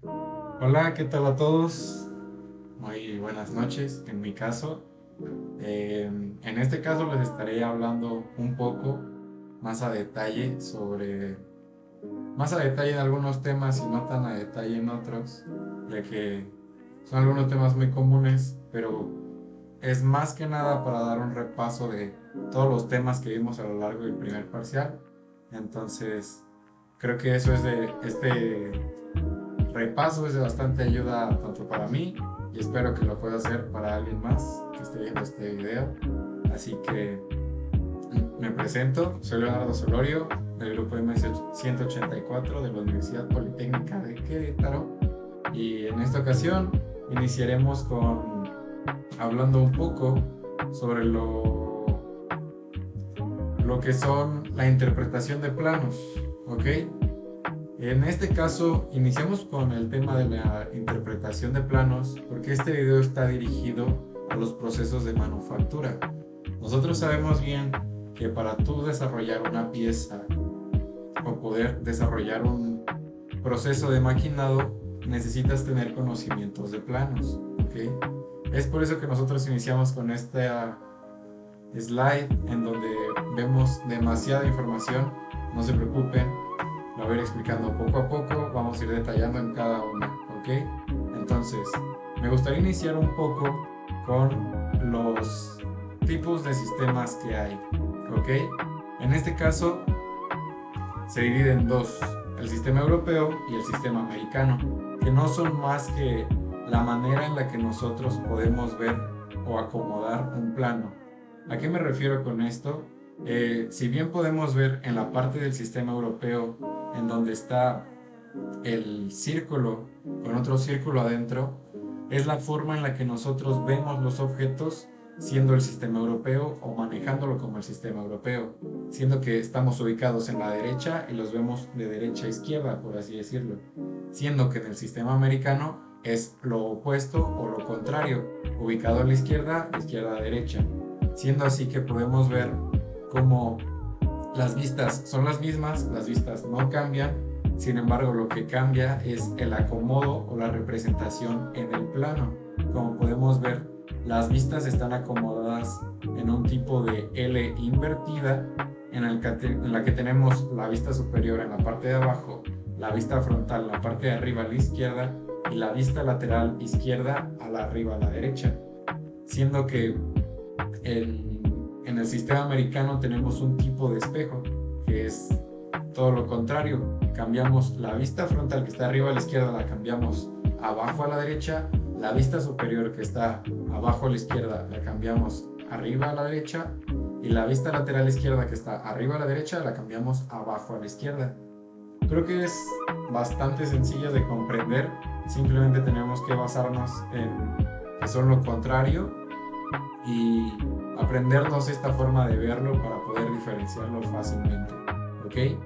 Hola, ¿qué tal a todos? Muy buenas noches, en mi caso. En este caso les estaré hablando un poco más a detalle más a detalle en algunos temas y no tan a detalle en otros, ya que son algunos temas muy comunes, pero es más que nada para dar un repaso de todos los temas que vimos a lo largo del primer parcial. Entonces, creo que eso es de este repaso es de bastante ayuda tanto para mí y espero que lo pueda hacer para alguien más que esté viendo este video. Así que me presento, soy Leonardo Solorio del grupo MS-184 de la Universidad Politécnica de Querétaro y en esta ocasión iniciaremos con hablando un poco sobre lo que son la interpretación de planos, ¿ok? En este caso, iniciamos con el tema de la interpretación de planos porque este video está dirigido a los procesos de manufactura. Nosotros sabemos bien que para tú desarrollar una pieza o poder desarrollar un proceso de maquinado necesitas tener conocimientos de planos, ¿ok? Es por eso que nosotros iniciamos con esta slide en donde vemos demasiada información. No se preocupen, lo voy a ir explicando poco a poco, vamos a ir detallando en cada una, ¿ok? Entonces, me gustaría iniciar un poco con los tipos de sistemas que hay, ¿ok? En este caso, se divide en dos, el sistema europeo y el sistema americano, que no son más que la manera en la que nosotros podemos ver o acomodar un plano. ¿A qué me refiero con esto? Si bien podemos ver en la parte del sistema europeo en donde está el círculo con otro círculo adentro, es la forma en la que nosotros vemos los objetos siendo el sistema europeo o manejándolo como el sistema europeo, siendo que estamos ubicados en la derecha y los vemos de derecha a izquierda, por así decirlo, siendo que en el sistema americano es lo opuesto o lo contrario, ubicado a la izquierda, de izquierda a derecha, siendo así que podemos ver cómo las vistas son las mismas, las vistas no cambian, sin embargo lo que cambia es el acomodo o la representación en el plano. Como podemos ver, las vistas están acomodadas en un tipo de L invertida en la que tenemos la vista superior en la parte de abajo, la vista frontal en la parte de arriba a la izquierda y la vista lateral izquierda a la arriba a la derecha, siendo que en el sistema americano tenemos un tipo de espejo que es todo lo contrario. Cambiamos la vista frontal que está arriba a la izquierda, la cambiamos abajo a la derecha. La vista superior que está abajo a la izquierda la cambiamos arriba a la derecha. Y la vista lateral izquierda que está arriba a la derecha la cambiamos abajo a la izquierda. Creo que es bastante sencillo de comprender. Simplemente tenemos que basarnos en que son lo contrario y aprendernos esta forma de verlo para poder diferenciarlo fácilmente, ¿ok?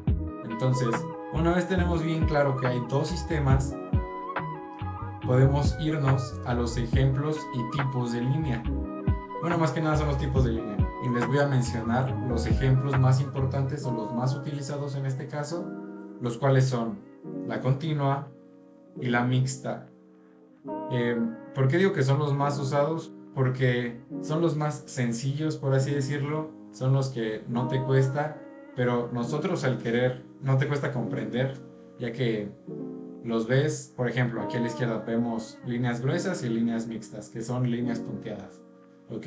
Entonces, una vez tenemos bien claro que hay dos sistemas, podemos irnos a los ejemplos y tipos de línea. Bueno, más que nada son los tipos de línea y les voy a mencionar los ejemplos más importantes o los más utilizados en este caso, los cuales son la continua y la mixta. ¿Por qué digo que son los más usados? Porque son los más sencillos, por así decirlo, son los que no te cuesta, pero nosotros al querer no te cuesta comprender, ya que los ves, por ejemplo, aquí a la izquierda vemos líneas gruesas y líneas mixtas, que son líneas punteadas, ¿ok?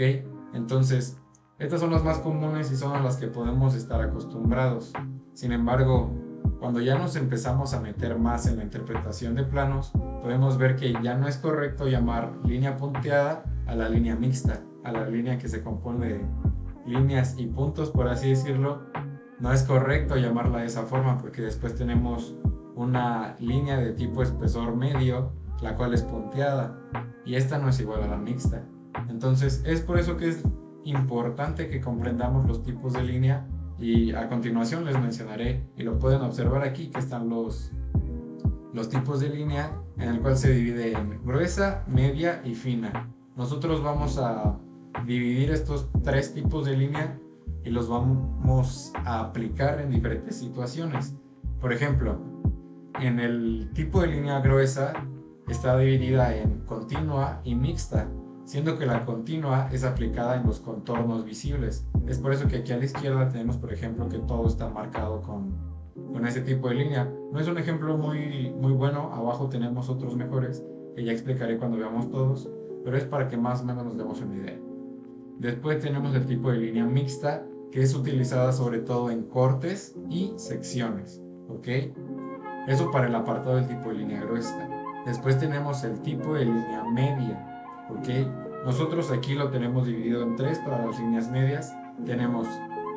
Entonces, estas son las más comunes y son a las que podemos estar acostumbrados. Sin embargo, cuando ya nos empezamos a meter más en la interpretación de planos, podemos ver que ya no es correcto llamar línea punteada a la línea mixta, a la línea que se compone de líneas y puntos, por así decirlo. No es correcto llamarla de esa forma porque después tenemos una línea de tipo espesor medio, la cual es punteada, y esta no es igual a la mixta. Entonces es por eso que es importante que comprendamos los tipos de línea y a continuación les mencionaré, y lo pueden observar aquí, que están los tipos de línea en el cual se divide en gruesa, media y fina. Nosotros vamos a dividir estos tres tipos de línea y los vamos a aplicar en diferentes situaciones. Por ejemplo, en el tipo de línea gruesa está dividida en continua y mixta, siendo que la continua es aplicada en los contornos visibles. Es por eso que aquí a la izquierda tenemos, por ejemplo, que todo está marcado con ese tipo de línea. No es un ejemplo muy bueno, abajo tenemos otros mejores, que ya explicaré cuando veamos todos, pero es para que más o menos nos demos una idea. Después tenemos el tipo de línea mixta, que es utilizada sobre todo en cortes y secciones, ¿ok? Eso para el apartado del tipo de línea gruesa. Después tenemos el tipo de línea media, ¿ok? Nosotros aquí lo tenemos dividido en tres para las líneas medias. Tenemos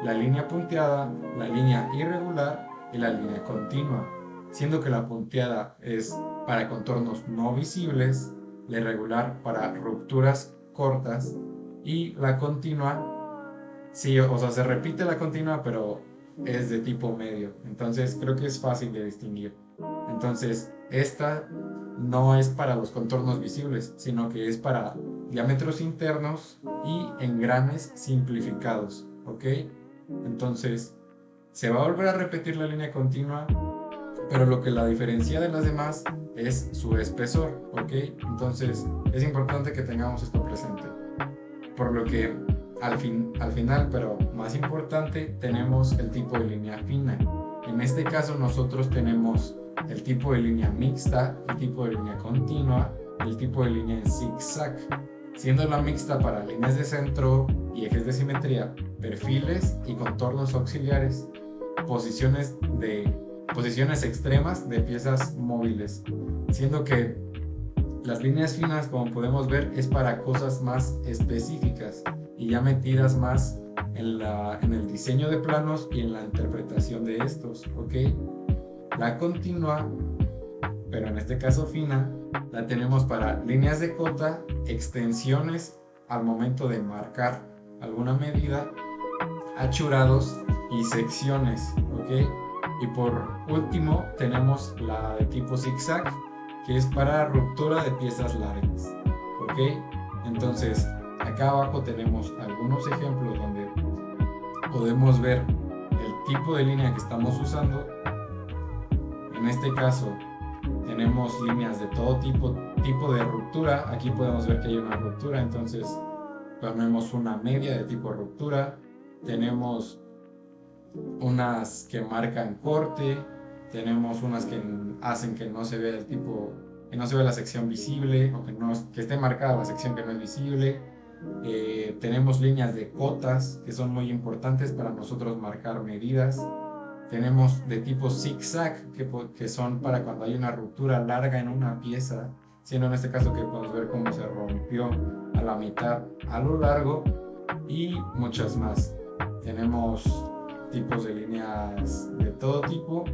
la línea punteada, la línea irregular y la línea continua, siendo que la punteada es para contornos no visibles, la irregular para rupturas cortas y la continua, sí, o sea, se repite la continua, pero es de tipo medio. Entonces creo que es fácil de distinguir. Entonces, esta no es para los contornos visibles, sino que es para diámetros internos y engranes simplificados, ¿ok? Entonces, se va a volver a repetir la línea continua, pero lo que la diferencia de las demás es su espesor, ¿ok? Entonces, es importante que tengamos esto presente. Por lo que al final, pero más importante, tenemos el tipo de línea fina. En este caso nosotros tenemos el tipo de línea mixta, el tipo de línea continua, el tipo de línea en zigzag, siendo la mixta para líneas de centro y ejes de simetría, perfiles y contornos auxiliares, posiciones extremas de piezas móviles, siendo que las líneas finas, como podemos ver, es para cosas más específicas y ya metidas más en el diseño de planos y en la interpretación de estos, ¿ok? La continua, pero en este caso fina, la tenemos para líneas de cota, extensiones al momento de marcar alguna medida, achurados y secciones, ¿ok? Y por último tenemos la de tipo zigzag, que es para ruptura de piezas largas, ¿ok? Entonces, acá abajo tenemos algunos ejemplos donde podemos ver el tipo de línea que estamos usando. En este caso, tenemos líneas de todo tipo de ruptura. Aquí podemos ver que hay una ruptura, entonces ponemos una media de tipo ruptura. Tenemos unas que marcan corte, tenemos unas que hacen que no se vea que no se vea la sección visible, o que esté marcada la sección que no es visible. Tenemos líneas de cotas que son muy importantes para nosotros marcar medidas. Tenemos de tipo zigzag que son para cuando hay una ruptura larga en una pieza, siendo en este caso que podemos ver cómo se rompió a la mitad a lo largo, y muchas más. Tenemos tipos de líneas de todo tipo,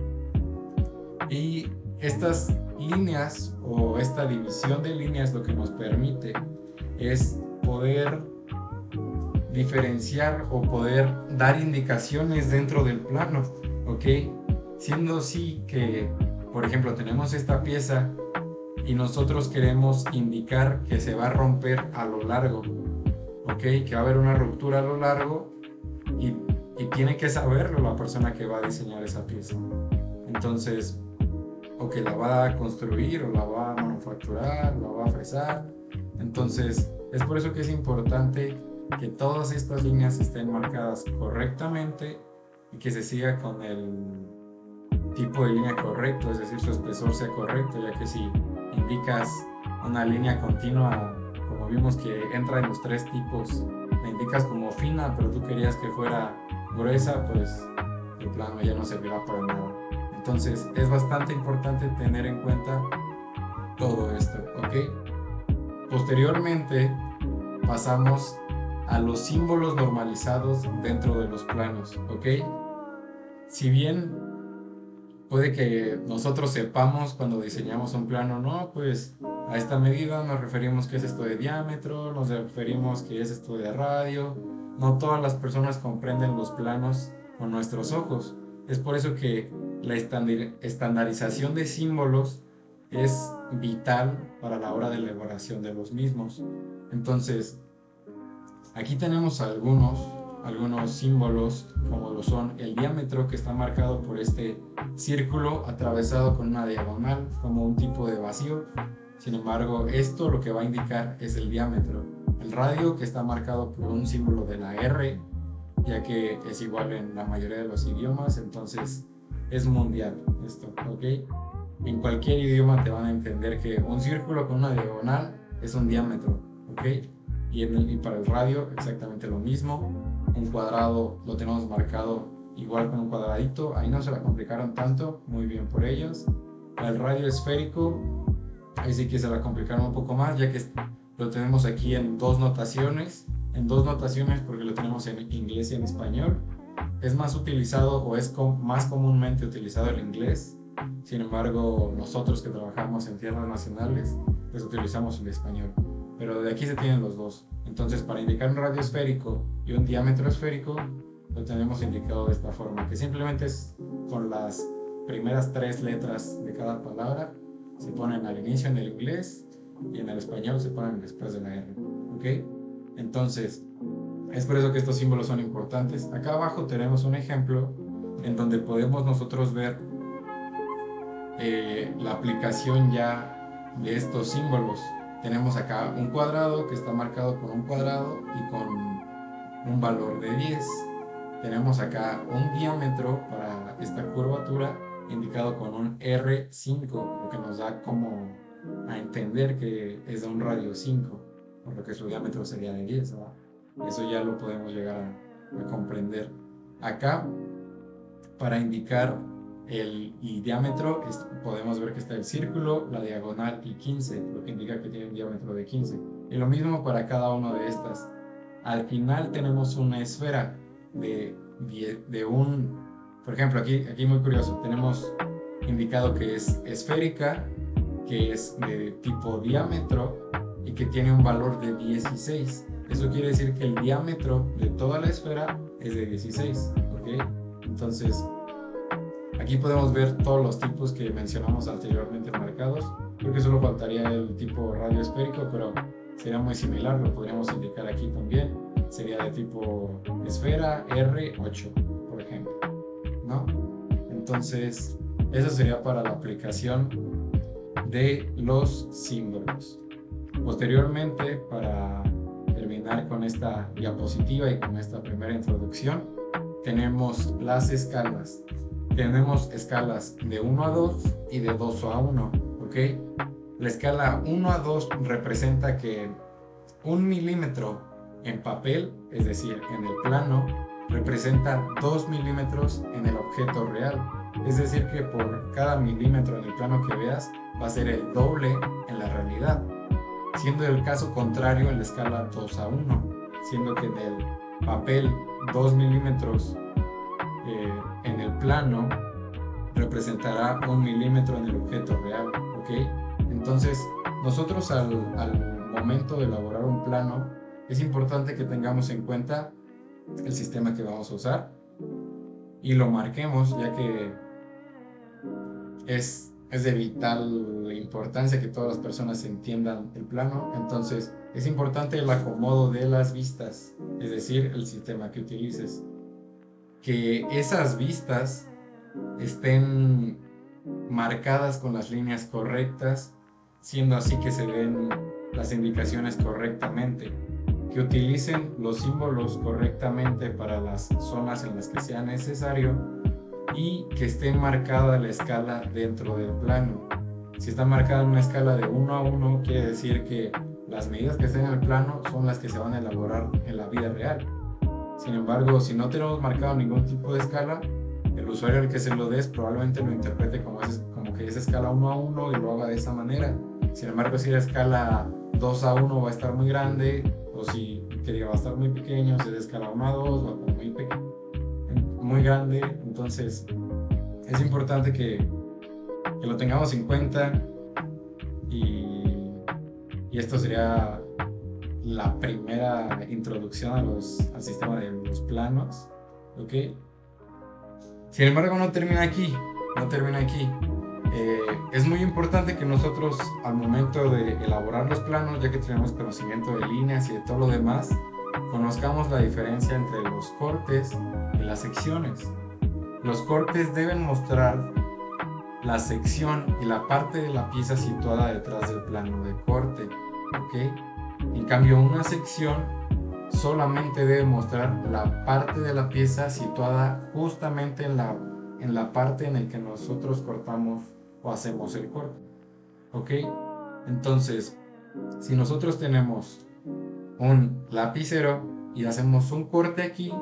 y estas líneas o esta división de líneas lo que nos permite es poder diferenciar o poder dar indicaciones dentro del plano, ¿ok? Siendo así que, por ejemplo, tenemos esta pieza y nosotros queremos indicar que se va a romper a lo largo, ¿ok? Que va a haber una ruptura a lo largo, y tiene que saberlo la persona que va a diseñar esa pieza. Entonces, o que la va a construir, o la va a manufacturar, la va a fresar. Entonces, es por eso que es importante que todas estas líneas estén marcadas correctamente y que se siga con el tipo de línea correcto, es decir, su espesor sea correcto, ya que si indicas una línea continua, como vimos que entra en los tres tipos, la indicas como fina, pero tú querías que fuera gruesa, pues el plano ya no servirá para nada. Entonces es bastante importante tener en cuenta todo esto, ¿ok? Posteriormente pasamos a los símbolos normalizados dentro de los planos, ¿ok? Si bien puede que nosotros sepamos cuando diseñamos un plano, no, pues a esta medida nos referimos que es esto de diámetro, nos referimos que es esto de radio. No todas las personas comprenden los planos con nuestros ojos. Es por eso que la estandarización de símbolos es vital para la hora de la elaboración de los mismos. Entonces, aquí tenemos algunos algunos símbolos como lo son el diámetro, que está marcado por este círculo atravesado con una diagonal como un tipo de vacío. Sin embargo, esto lo que va a indicar es el diámetro. El radio, que está marcado por un símbolo de la R, ya que es igual en la mayoría de los idiomas, entonces es mundial esto, ¿ok? En cualquier idioma te van a entender que un círculo con una diagonal es un diámetro, ¿ok? Y para el radio exactamente lo mismo. Un cuadrado lo tenemos marcado igual con un cuadradito, ahí no se la complicaron tanto, muy bien por ellos. Para el radio esférico, ahí sí que se la complicaron un poco más, ya que lo tenemos aquí en dos notaciones porque lo tenemos en inglés y en español. Es más utilizado o es más comúnmente utilizado el inglés. Sin embargo, nosotros que trabajamos en tierras nacionales, pues utilizamos el español. Pero de aquí se tienen los dos. Entonces, para indicar un radio esférico y un diámetro esférico, lo tenemos indicado de esta forma, que simplemente es con las primeras 3 letras de cada palabra, se ponen al inicio en el inglés y en el español se ponen después de la R, ¿ok? Entonces, es por eso que estos símbolos son importantes. Acá abajo tenemos un ejemplo en donde podemos nosotros ver la aplicación ya de estos símbolos. Tenemos acá un cuadrado que está marcado con un cuadrado y con un valor de 10. Tenemos acá un diámetro para esta curvatura indicado con un R5, lo que nos da como a entender que es de un radio 5, por lo que su diámetro sería de 10, ¿verdad? Eso ya lo podemos llegar a comprender. Acá, para indicar el diámetro, podemos ver que está el círculo, la diagonal y 15, lo que indica que tiene un diámetro de 15. Y lo mismo para cada una de estas. Al final tenemos una esfera de un... Por ejemplo, aquí muy curioso, tenemos indicado que es esférica, que es de tipo diámetro y que tiene un valor de 16. Eso quiere decir que el diámetro de toda la esfera es de 16, ¿ok? Entonces, aquí podemos ver todos los tipos que mencionamos anteriormente marcados. Creo que solo faltaría el tipo radioesférico, pero sería muy similar, lo podríamos indicar aquí también. Sería de tipo esfera R8, por ejemplo, ¿no? Entonces, eso sería para la aplicación de los símbolos. Posteriormente, para terminar con esta diapositiva y con esta primera introducción, tenemos las escalas. Tenemos escalas de 1 a 2 y de 2 a 1, ¿ok? La escala 1 a 2 representa que 1 milímetro en papel, es decir, en el plano, representa 2 milímetros en el objeto real. Es decir, que por cada milímetro en el plano que veas, va a ser el doble en la realidad. Siendo el caso contrario en la escala 2 a 1, siendo que en el papel 2 milímetros en el plano representará 1 milímetro en el objeto real, ¿ok? Entonces, nosotros al momento de elaborar un plano, es importante que tengamos en cuenta el sistema que vamos a usar y lo marquemos, ya que es de vital importancia que todas las personas entiendan el plano. Entonces, es importante el acomodo de las vistas, es decir, el sistema que utilices. Que esas vistas estén marcadas con las líneas correctas, siendo así que se den las indicaciones correctamente. Que utilicen los símbolos correctamente para las zonas en las que sea necesario y que esté marcada la escala dentro del plano. Si está marcada en una escala de 1 a 1, quiere decir que las medidas que estén en el plano son las que se van a elaborar en la vida real. Sin embargo, si no tenemos marcado ningún tipo de escala, el usuario al que se lo des probablemente lo interprete como que es escala 1 a 1 y lo haga de esa manera. Sin embargo, si la escala 2 a 1 va a estar muy grande, o si va a estar muy pequeño, si es escala 1 a 2 va a estar muy grande. Entonces, es importante que lo tengamos en cuenta y esto sería la primera introducción al sistema de los planos, ¿ok? Sin embargo, no termina aquí. Es muy importante que nosotros, al momento de elaborar los planos, ya que tenemos conocimiento de líneas y de todo lo demás, conozcamos la diferencia entre los cortes y las secciones. Los cortes deben mostrar la sección y la parte de la pieza situada detrás del plano de corte, ¿ok? En cambio, una sección solamente debe mostrar la parte de la pieza situada justamente en la parte en la que nosotros cortamos o hacemos el corte, ¿ok? Entonces, si nosotros tenemos un lapicero y hacemos un corte aquí,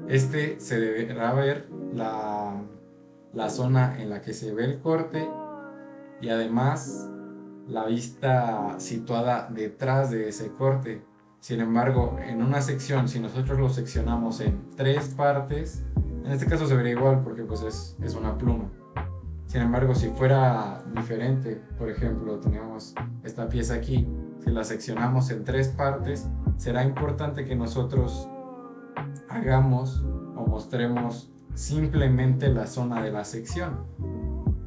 se deberá ver la zona en la que se ve el corte y además la vista situada detrás de ese corte. Sin embargo, en una sección, si nosotros lo seccionamos en 3 partes, en este caso se vería igual porque pues es una pluma. Sin embargo, si fuera diferente, por ejemplo, tenemos esta pieza aquí, si la seccionamos en 3 partes, será importante que nosotros hagamos o mostremos simplemente la zona de la sección,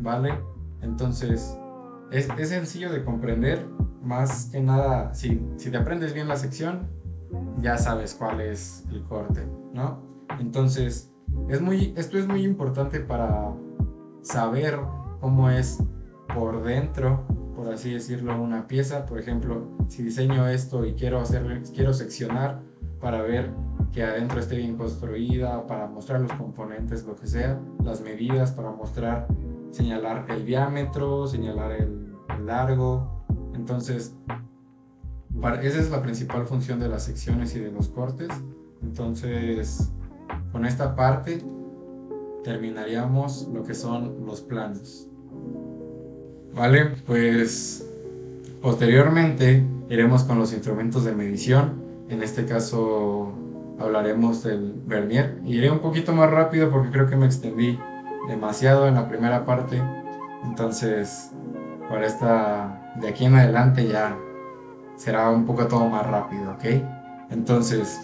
¿vale? Entonces, es sencillo de comprender, más que nada, si te aprendes bien la sección, ya sabes cuál es el corte, ¿no? Entonces, esto es muy importante para saber cómo es por dentro, por así decirlo, una pieza. Por ejemplo, si diseño esto y quiero seccionar para ver que adentro esté bien construida, para mostrar los componentes, lo que sea, las medidas, para mostrar, señalar el diámetro, señalar el largo. Entonces, esa es la principal función de las secciones y de los cortes. Entonces, con esta parte terminaríamos lo que son los planos. Vale, pues posteriormente iremos con los instrumentos de medición. En este caso hablaremos del vernier. Iré un poquito más rápido porque creo que me extendí demasiado en la primera parte. Entonces, de aquí en adelante ya será un poco todo más rápido, ¿ok? Entonces,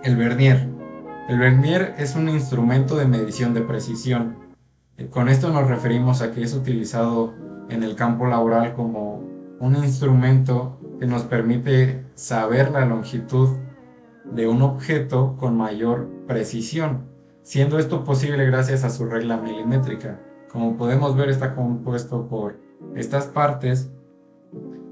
el vernier. El vernier es un instrumento de medición de precisión. Con esto nos referimos a que es utilizado en el campo laboral como un instrumento que nos permite saber la longitud de un objeto con mayor precisión, siendo esto posible gracias a su regla milimétrica. Como podemos ver, está compuesto por estas partes,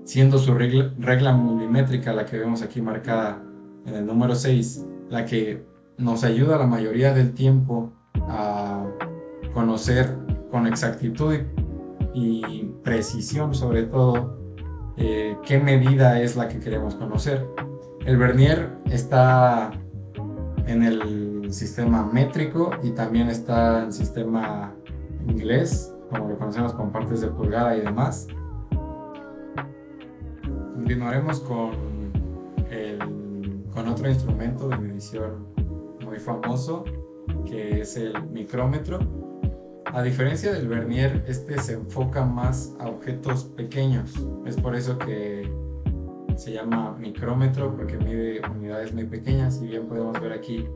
siendo su regla milimétrica, la que vemos aquí marcada en el número 6, la que nos ayuda la mayoría del tiempo a conocer con exactitud y precisión, sobre todo, qué medida es la que queremos conocer. El vernier está en el sistema métrico y también está en el sistema inglés, como lo conocemos con partes de pulgada y demás. Continuaremos con otro instrumento de medición muy famoso, que es el micrómetro. A diferencia del vernier, este se enfoca más a objetos pequeños. Es por eso que se llama micrómetro, porque mide unidades muy pequeñas. Si bien podemos ver aquí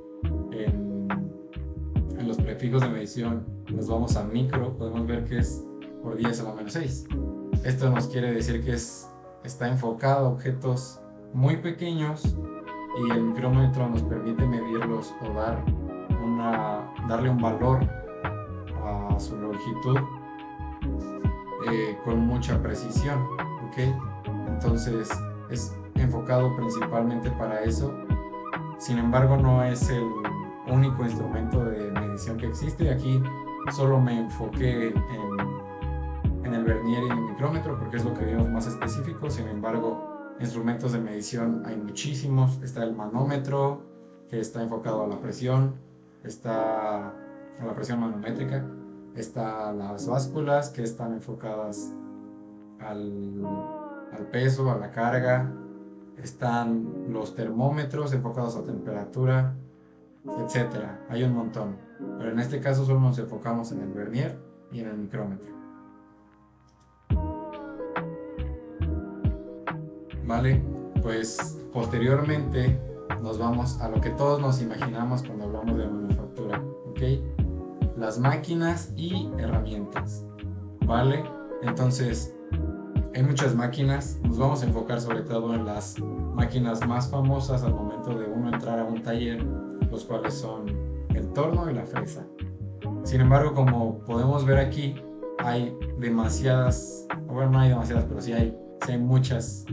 en los prefijos de medición, nos vamos a micro, podemos ver que es por 10⁻⁶. Esto nos quiere decir que está enfocado a objetos muy pequeños, y el micrómetro nos permite medirlos o darle un valor a su longitud con mucha precisión, ¿ok? Entonces es enfocado principalmente para eso. Sin embargo, no es el único instrumento de medición que existe. Aquí solo me enfoqué en el vernier y en el micrómetro porque es lo que vimos más específico. Sin embargo, instrumentos de medición hay muchísimos. Está el manómetro, que está enfocado a la presión, está a la presión manométrica. Está las básculas, que están enfocadas al peso, a la carga. Están los termómetros enfocados a temperatura, etc. Hay un montón, pero en este caso solo nos enfocamos en el vernier y en el micrómetro. Vale, pues posteriormente nos vamos a lo que todos nos imaginamos cuando hablamos de manufactura, ¿ok? Las máquinas y herramientas, ¿vale? Entonces, hay muchas máquinas, nos vamos a enfocar sobre todo en las máquinas más famosas al momento de uno entrar a un taller, los cuales son el torno y la fresa. Sin embargo, como podemos ver aquí, hay demasiadas, bueno, no hay demasiadas, pero sí hay muchos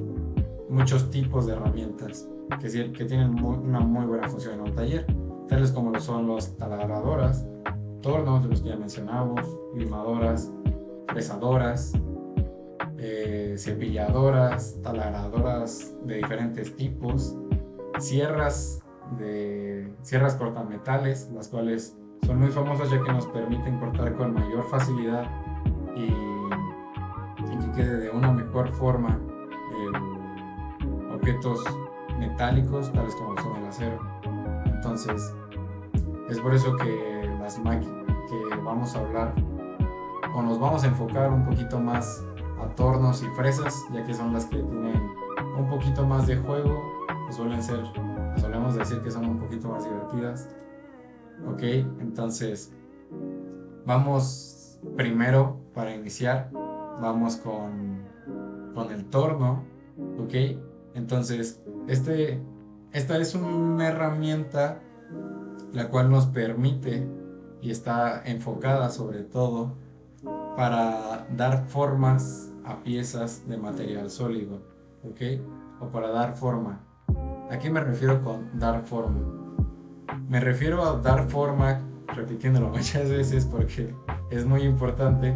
tipos de herramientas que tienen una muy buena función en un taller, tales como lo son las taladradoras, tornos de los que ya mencionamos, limadoras, fresadoras, cepilladoras, taladradoras de diferentes tipos, sierras cortametales, las cuales son muy famosas ya que nos permiten cortar con mayor facilidad y que quede de una mejor forma objetos metálicos tales como son el acero. Entonces es por eso que las máquinas que vamos a hablar o nos vamos a enfocar un poquito más a tornos y fresas, ya que son las que tienen un poquito más de juego, solemos decir que son un poquito más divertidas. Ok, entonces vamos primero, para iniciar, vamos con el torno. Ok, entonces esta es una herramienta la cual nos permite y está enfocada sobre todo para dar formas a piezas de material sólido, ¿ok? O para dar forma. ¿A qué me refiero con dar forma? Me refiero a dar forma, repitiéndolo muchas veces porque es muy importante,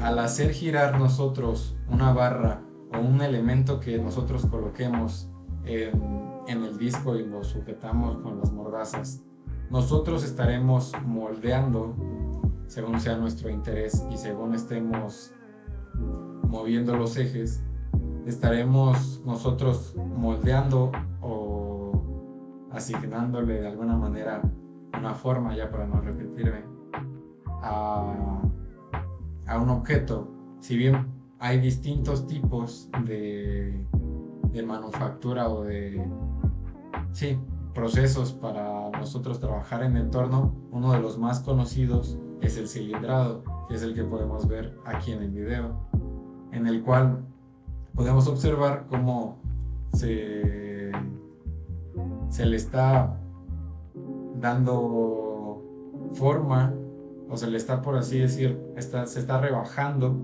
al hacer girar nosotros una barra o un elemento que nosotros coloquemos en el disco y lo sujetamos con las mordazas, nosotros estaremos moldeando según sea nuestro interés y según estemos moviendo los ejes, estaremos nosotros moldeando o asignándole de alguna manera una forma, ya para no repetirme, a un objeto. Si bien hay distintos tipos de manufactura o de procesos para nosotros trabajar en el torno, uno de los más conocidos es el cilindrado, que es el que podemos ver aquí en el video, en el cual podemos observar cómo se le está dando forma, o se le está, por así decir, se está rebajando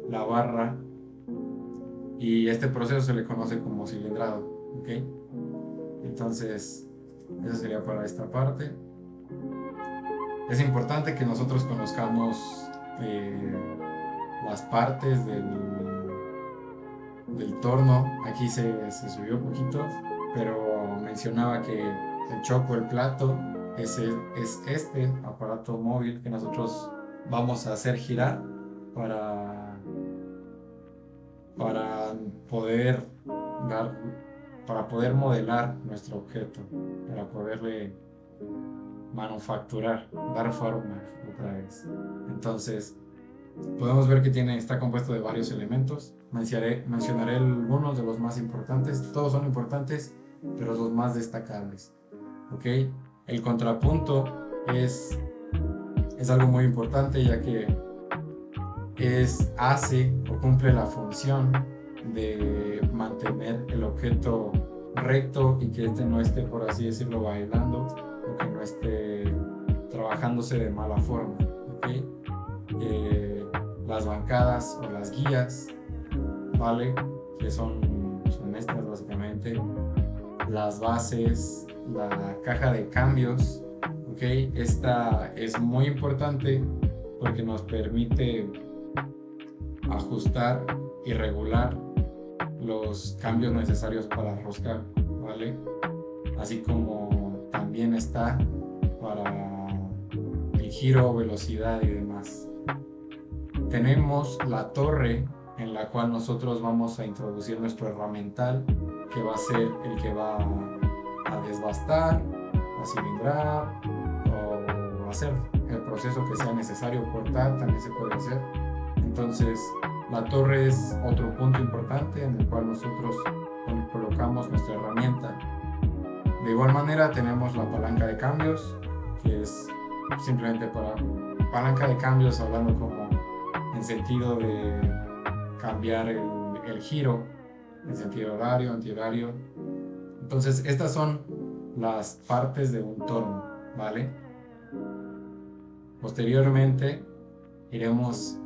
la barra, y este proceso se le conoce como cilindrado. ¿Ok? Entonces, eso sería para esta parte. Es importante que nosotros conozcamos las partes del torno. Aquí se subió un poquito, pero mencionaba que el choco, el plato, es este aparato móvil que nosotros vamos a hacer girar para poder modelar nuestro objeto, para poderle manufacturar, dar forma otra vez. Entonces, podemos ver que está compuesto de varios elementos. Mencionaré algunos de los más importantes. Todos son importantes, pero los más destacables. ¿Ok? El contrapunto es algo muy importante, ya que hace o cumple la función de mantener el objeto recto y que este no esté, por así decirlo, bailando, o que no esté trabajándose de mala forma. ¿Okay? Las bancadas o las guías, ¿vale? Que son estas básicamente, las bases, la caja de cambios. ¿Ok? Esta es muy importante porque nos permite ajustar y regular los cambios necesarios para roscar, ¿vale? Así como también está para el giro, velocidad y demás. Tenemos la torre en la cual nosotros vamos a introducir nuestro herramental, que va a ser el que va a desbastar, a cilindrar o hacer el proceso que sea necesario. Cortar también se puede hacer. Entonces, la torre es otro punto importante en el cual nosotros colocamos nuestra herramienta. De igual manera tenemos la palanca de cambios, que es simplemente para palanca de cambios, hablando como en sentido de cambiar el giro en sentido horario, antihorario. Entonces, estas son las partes de un torno, ¿vale? Posteriormente, iremos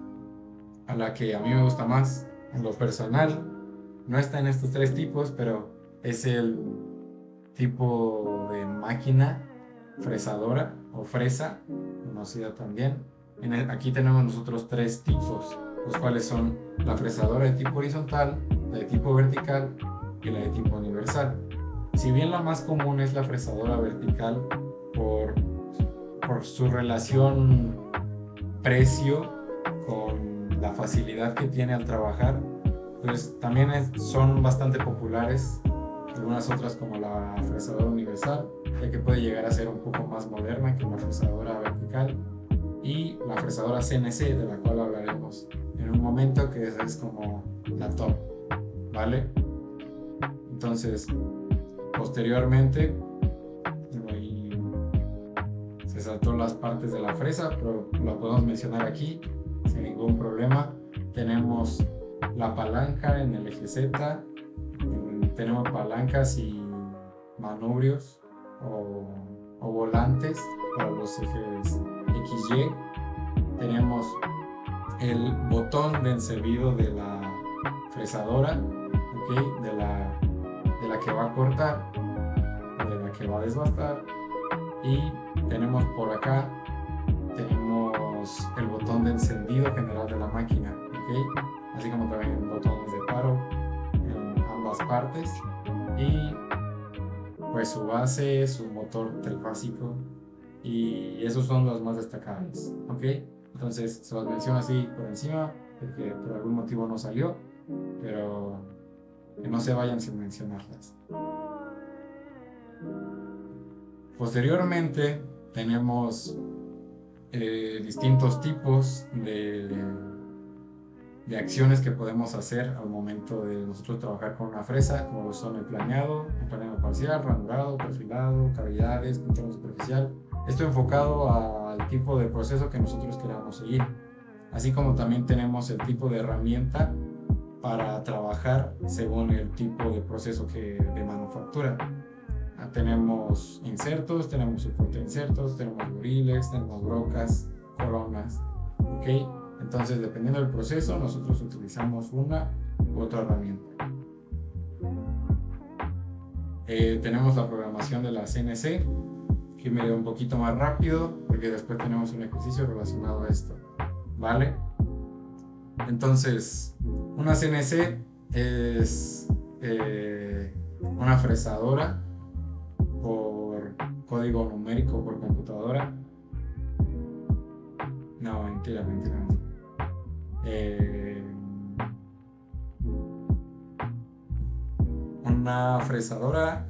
a la que a mí me gusta más, en lo personal. No está en estos tres tipos, pero es el tipo de máquina fresadora o fresa, conocida también. Aquí tenemos nosotros tres tipos, los cuales son la fresadora de tipo horizontal, la de tipo vertical y la de tipo universal. Si bien la más común es la fresadora vertical por su relación precio con la facilidad que tiene al trabajar, pues también son bastante populares algunas otras como la fresadora universal, ya que puede llegar a ser un poco más moderna que la fresadora vertical, y la fresadora CNC, de la cual hablaremos en un momento, que es como la top, ¿vale? Entonces, posteriormente, ahí se saltó las partes de la fresa, pero lo podemos mencionar aquí sin ningún problema. Tenemos la palanca en el eje Z, tenemos palancas y manubrios o volantes para los ejes XY. Tenemos el botón de encendido de la fresadora, ¿okay? de la que va a cortar, de la que va a desbastar, y tenemos por acá el botón de encendido general de la máquina, ¿okay? Así como también botones de paro en ambas partes, y pues su base, su motor trifásico, y esos son los más destacables, ¿ok? Entonces se los menciono así por encima porque por algún motivo no salió, pero que no se vayan sin mencionarlas. Posteriormente tenemos distintos tipos de acciones que podemos hacer al momento de nosotros trabajar con una fresa, como son el planeado parcial, ranurado, perfilado, cavidades, pintura superficial. Esto enfocado al tipo de proceso que nosotros queramos seguir, así como también tenemos el tipo de herramienta para trabajar según el tipo de proceso de manufactura. Tenemos insertos, tenemos soporte de insertos, tenemos buriles, tenemos brocas, coronas, ¿ok? Entonces, dependiendo del proceso, nosotros utilizamos una u otra herramienta. Tenemos la programación de la CNC, que me dio un poquito más rápido, porque después tenemos un ejercicio relacionado a esto, ¿vale? Entonces, una CNC es una fresadora por código numérico por computadora. No, mentira. Una fresadora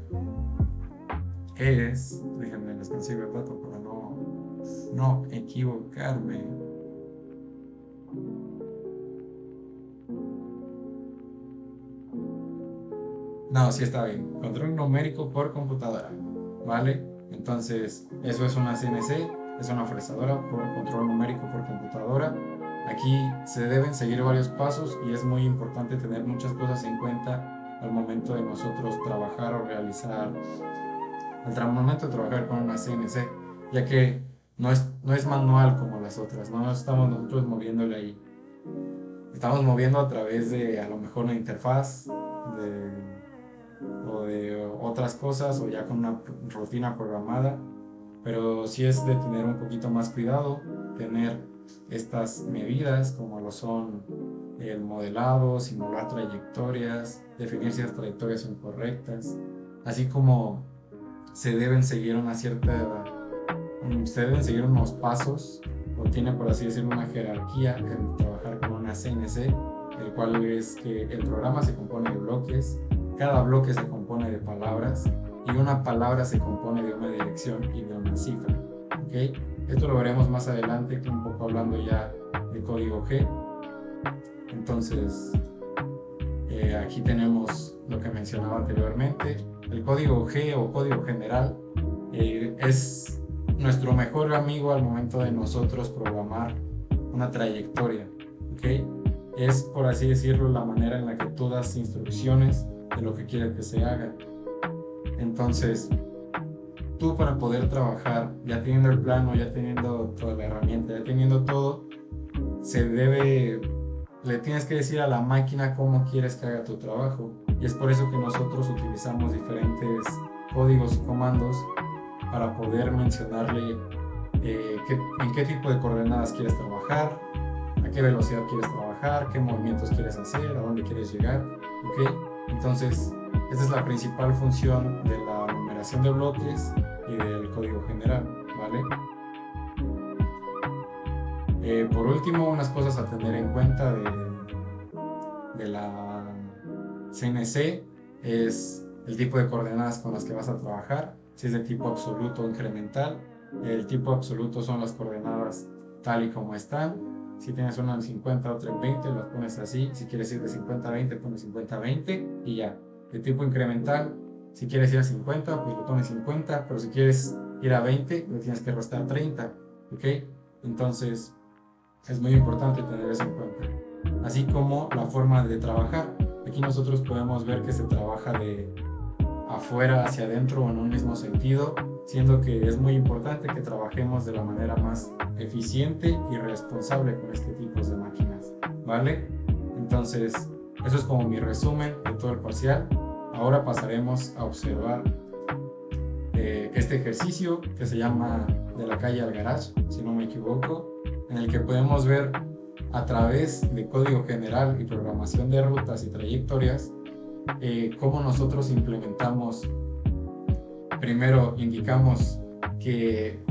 es, déjenme les consigo el dato para no equivocarme. No, sí está bien. Control numérico por computadora, ¿vale? Entonces, eso es una CNC, es una fresadora por control numérico por computadora. Aquí se deben seguir varios pasos y es muy importante tener muchas cosas en cuenta al momento de nosotros trabajar o realizar, al momento de trabajar con una CNC, ya que no es manual como las otras, no estamos nosotros moviéndole ahí. Estamos moviendo a través de a lo mejor una interfaz o de otras cosas, o ya con una rutina programada, pero sí es de tener un poquito más cuidado, tener estas medidas como lo son el modelado, simular trayectorias, definir si las trayectorias son correctas, así como se deben seguir unos pasos, o tiene, por así decirlo, una jerarquía en trabajar con una CNC, el cual es que el programa se compone de bloques, cada bloque se compone de palabras, y una palabra se compone de una dirección y de una cifra, ¿ok? Esto lo veremos más adelante, un poco hablando ya de código G. Entonces, aquí tenemos lo que mencionaba anteriormente. El código G o código general es nuestro mejor amigo al momento de nosotros programar una trayectoria, ¿ok? es, por así decirlo, la manera en la que tú das instrucciones de lo que quieres que se haga. Entonces, tú para poder trabajar, ya teniendo el plano, ya teniendo toda la herramienta, ya teniendo todo, le tienes que decir a la máquina cómo quieres que haga tu trabajo. Y es por eso que nosotros utilizamos diferentes códigos y comandos para poder mencionarle en qué tipo de coordenadas quieres trabajar, a qué velocidad quieres trabajar, qué movimientos quieres hacer, a dónde quieres llegar, ¿ok? Entonces, esa es la principal función de la numeración de bloques y del código general, ¿vale? Por último, unas cosas a tener en cuenta de la CNC es el tipo de coordenadas con las que vas a trabajar, si es de tipo absoluto o incremental. El tipo absoluto son las coordenadas tal y como están. Si tienes una en 50, otra en 20, las pones así. Si quieres ir de 50 a 20, pones 50 a 20 y ya. De tipo incremental, si quieres ir a 50, pues le pones 50, pero si quieres ir a 20, le tienes que restar 30, ¿ok? Entonces, es muy importante tener eso en cuenta. Así como la forma de trabajar. Aquí nosotros podemos ver que se trabaja de afuera hacia adentro en un mismo sentido, siendo que es muy importante que trabajemos de la manera más eficiente y responsable con este tipo de máquinas, ¿vale? Entonces, eso es como mi resumen de todo el parcial. Ahora pasaremos a observar este ejercicio que se llama De la calle al garage, si no me equivoco, en el que podemos ver a través de código general y programación de rutas y trayectorias cómo nosotros implementamos. Primero indicamos que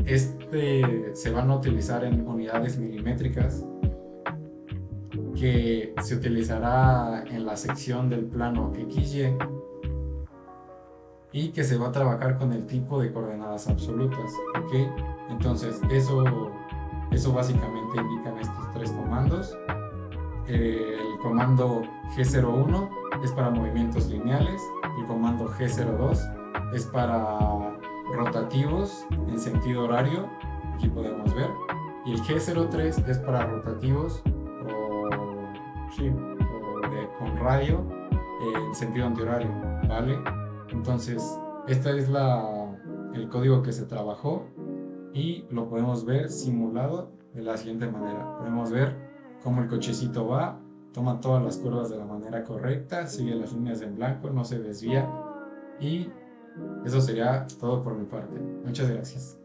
se van a utilizar en unidades milimétricas, que se utilizará en la sección del plano XY y que se va a trabajar con el tipo de coordenadas absolutas, ¿ok? Entonces eso básicamente indican estos tres comandos. El comando G01 es para movimientos lineales, el comando G02 es para rotativos en sentido horario, aquí podemos ver, y el G03 es para rotativos con radio en sentido antihorario, ¿vale? Entonces, este es el código que se trabajó y lo podemos ver simulado de la siguiente manera. Podemos ver cómo el cochecito va, toma todas las curvas de la manera correcta, sigue las líneas en blanco, no se desvía. Y eso sería todo por mi parte. Muchas gracias.